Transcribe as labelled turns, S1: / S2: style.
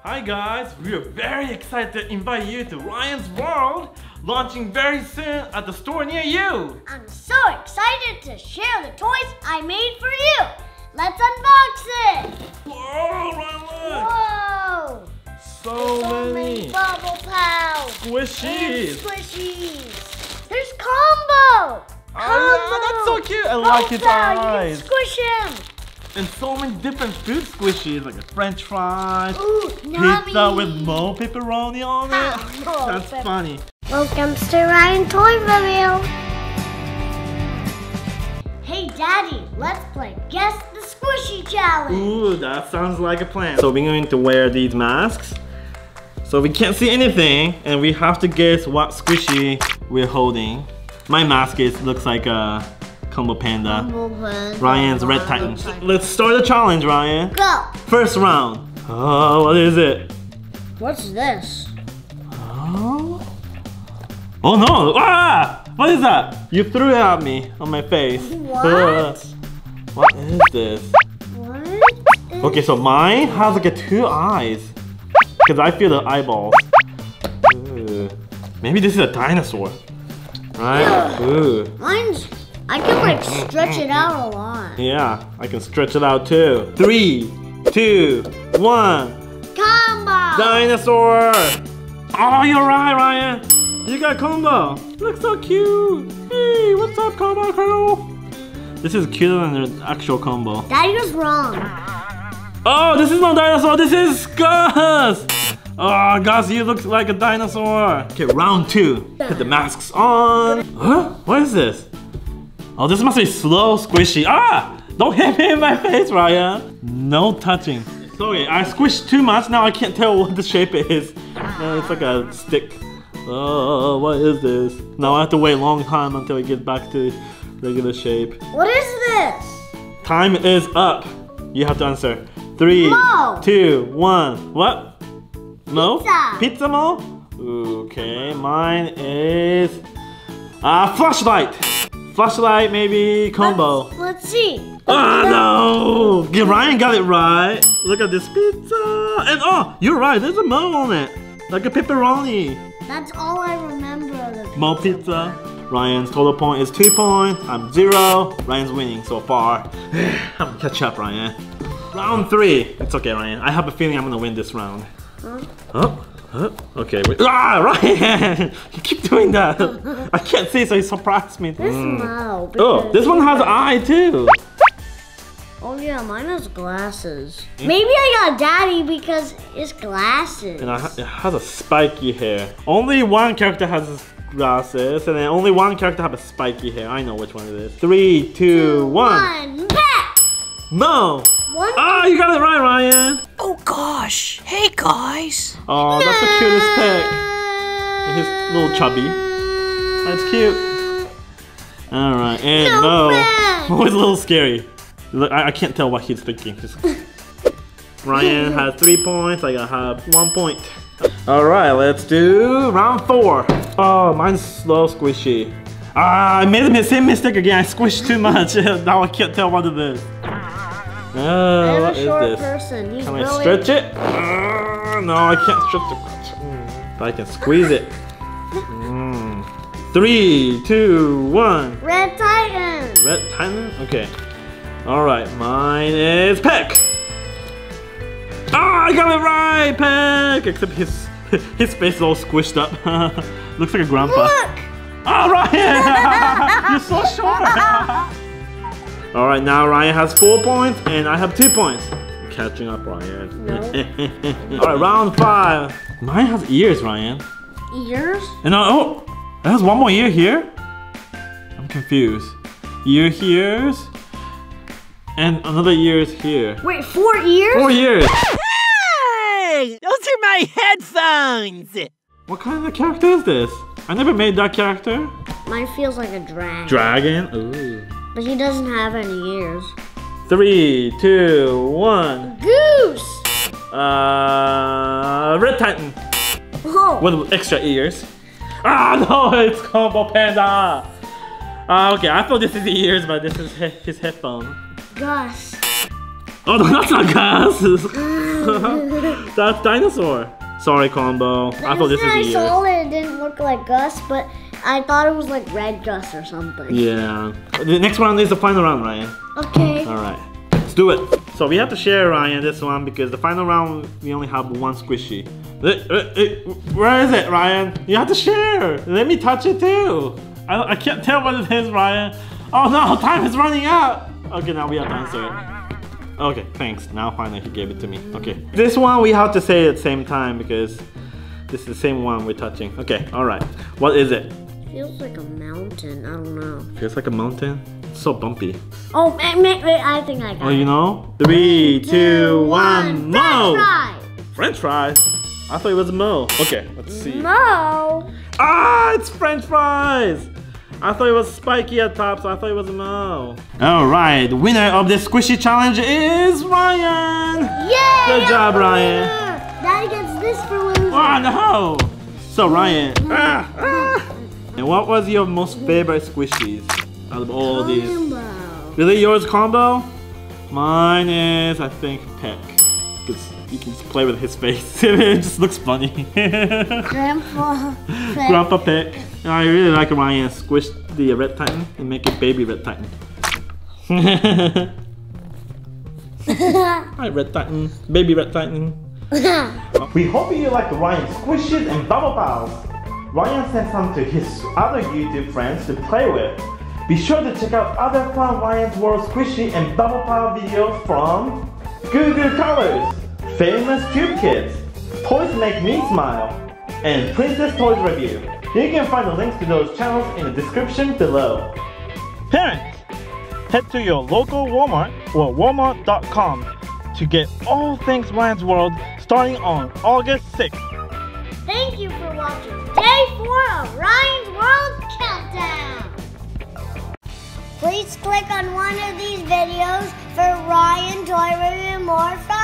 S1: Hi guys, we are very excited to invite you to Ryan's World, launching very soon at the store near you.
S2: I'm so excited to share the toys I made for you. Let's unbox it.
S1: Whoa, Ryan, look.
S2: Whoa.
S1: So many
S2: bubble pows.
S1: Squishies.
S2: Squishies. There's Combo.
S1: Oh, that's so cute. I like his eyes.
S2: You can squish him.
S1: And so many different food squishies, like a French fries,
S2: Yummy.
S1: pizza with no pepperoni on it. That's funny.
S2: Welcome to Ryan Toy Review. Hey Daddy, let's play Guess the Squishy Challenge.
S1: Ooh, that sounds like a plan. So we're going to wear these masks. So we can't see anything, and we have to guess what squishy we're holding. My mask looks like a Combo Panda. Ryan's Red Titan. Let's start the challenge, Ryan.
S2: Go.
S1: First round. Oh, what is it?
S2: What's this?
S1: Oh. Oh no! Ah! What is that? You threw it at me on my face.
S2: What?
S1: What is this?
S2: What?
S1: Okay, so mine has like 2 eyes. Because I feel the eyeballs. Ooh. Maybe this is a dinosaur. Right? Ooh.
S2: I can like stretch it out a lot.
S1: Yeah, I can stretch it out too. 3, 2, 1.
S2: Combo!
S1: Dinosaur! Oh, you're right, Ryan. You got Combo. Looks so cute. Hey, what's up, Combo Crew? This is cuter than the actual Combo.
S2: Daddy was wrong.
S1: Oh, this is not dinosaur. This is Gus. Oh, Gus, you look like a dinosaur. Okay, round 2. Put the masks on. Huh? What is this? Oh, this must be slow squishy. Ah! Don't hit me in my face, Ryan. No touching. Okay, I squished too much. Now I can't tell what the shape is. It's like a stick. Oh, what is this? Now I have to wait a long time until it gets back to regular shape.
S2: What is this?
S1: Time is up. You have to answer. 3,
S2: Mo.
S1: 2, 1. What? Mo?
S2: Pizza.
S1: Pizza Mo? Okay, mine is flashlight. Flashlight, maybe Combo.
S2: Let's see.
S1: Oh no! Ryan got it right. Look at this pizza. And oh, you're right. There's a Mo on it, like a pepperoni.
S2: That's all I remember of the pizza.
S1: Mo pizza. Ryan's total point is 2 points. I'm 0. Ryan's winning so far. I'm gonna catch up, Ryan. Round 3. It's okay, Ryan. I have a feeling I'm gonna win this round. Okay, wait. Ah, Ryan! You keep doing that. I can't see, so he surprised me.
S2: This Mo.
S1: Oh, this one has an eye too.
S2: Oh yeah, mine has glasses. Maybe I got Daddy because it's glasses.
S1: And it has a spiky hair. Only one character has glasses, and then only one character has a spiky hair. I know which one it is. 3, 2, 1.
S2: Back.
S1: Mo!
S2: One.
S1: Ah, you got it right, Ryan.
S3: Oh gosh! Hey guys!
S1: Oh, that's the cutest pig. And he's a little chubby. That's cute. Alright, and Mo is a little scary. Look, I can't tell what he's thinking. Ryan has 3 points. I have 1 point. Alright, let's do round 4. Oh, mine's slow squishy. Ah, I made the same mistake again. I squished too much. Now I can't tell what it is.
S2: I'm
S1: what
S2: a
S1: is
S2: short
S1: this?
S2: person. He's
S1: Can
S2: really...
S1: I stretch it? No, I can't stretch it. But I can squeeze it. 3, 2, 1.
S2: Red Titan.
S1: Red Titan? Okay. Alright, mine is Peck. Ah, I got it right, Peck! Except his face is all squished up. Looks like a grandpa.
S2: Look!
S1: Oh, Ryan! You're so short! Alright, now Ryan has 4 points and I have 2 points. I'm catching up, Ryan.
S2: No.
S1: Alright, round 5. Mine has ears, Ryan.
S2: Ears?
S1: And oh, it has one more ear here? I'm confused. Ear here. And another ear is here.
S2: Wait, 4 ears?
S1: 4 ears!
S3: Hey! Those are my headphones!
S1: What kind of character is this? I never made that character.
S2: Mine feels like a dragon.
S1: Dragon? Ooh.
S2: But he doesn't have any ears.
S1: 3, 2, 1.
S2: Goose!
S1: Red Titan.
S2: Oh.
S1: With extra ears. Ah, no, it's Combo Panda. Okay, I thought this is the ears, but this is his headphone.
S2: Gus.
S1: Oh, no, that's not Gus. That's dinosaur. Sorry, Combo. I thought this was
S2: I
S1: ears.
S2: saw it, it didn't look like Gus, but I thought it was like red Gus or something.
S1: Yeah. The next round is the final round, Ryan.
S2: Okay.
S1: Alright. Let's do it. So we have to share, Ryan, this one because the final round we only have one squishy. Where is it, Ryan? You have to share. Let me touch it too. I can't tell what it is, Ryan. Oh no, time is running out. Okay, now we have to answer it. Okay, thanks. Now finally he gave it to me. Okay. This one we have to say at the same time because this is the same one we're touching. Okay, alright. What is it?
S2: Feels like a mountain. I don't know.
S1: Feels like a mountain? It's so bumpy.
S2: Oh, wait, I think I got it.
S1: Oh, you know? 3, 2, 1, Mo!
S2: French fries!
S1: French fries? I thought it was a Mo. Okay, let's see.
S2: Mo!
S1: Ah, it's French fries! I thought it was spiky at top, so I thought it was a Mo. Alright, the winner of this squishy challenge is Ryan!
S2: Yay!
S1: Good job, Ryan.
S2: Daddy gets this for losing.
S1: Oh no! So Ryan, and what was your most favorite squishies out of all these? Really, yours Combo? Mine is, I think, Peck. Because you can just play with his face. It just looks funny.
S2: Grandpa Peck.
S1: Grandpa Peck. I really like Ryan squish the Red Titan and make it baby Red Titan. Hi Red Titan, baby Red Titan. We hope you like Ryan squishes and bubble pals. Ryan sent some to his other YouTube friends to play with. Be sure to check out other fun Ryan's World squishy and bubble pal videos from Goo Goo Colors, Famous Tube Kids, Toys Make Me Smile, and Princess Toys Review. You can find the links to those channels in the description below. Parents, head to your local Walmart or walmart.com to get all things Ryan's World starting on August 6th.
S2: Thank you for watching Day 4 of Ryan's World Countdown. Please click on one of these videos for Ryan Toy Review more fun.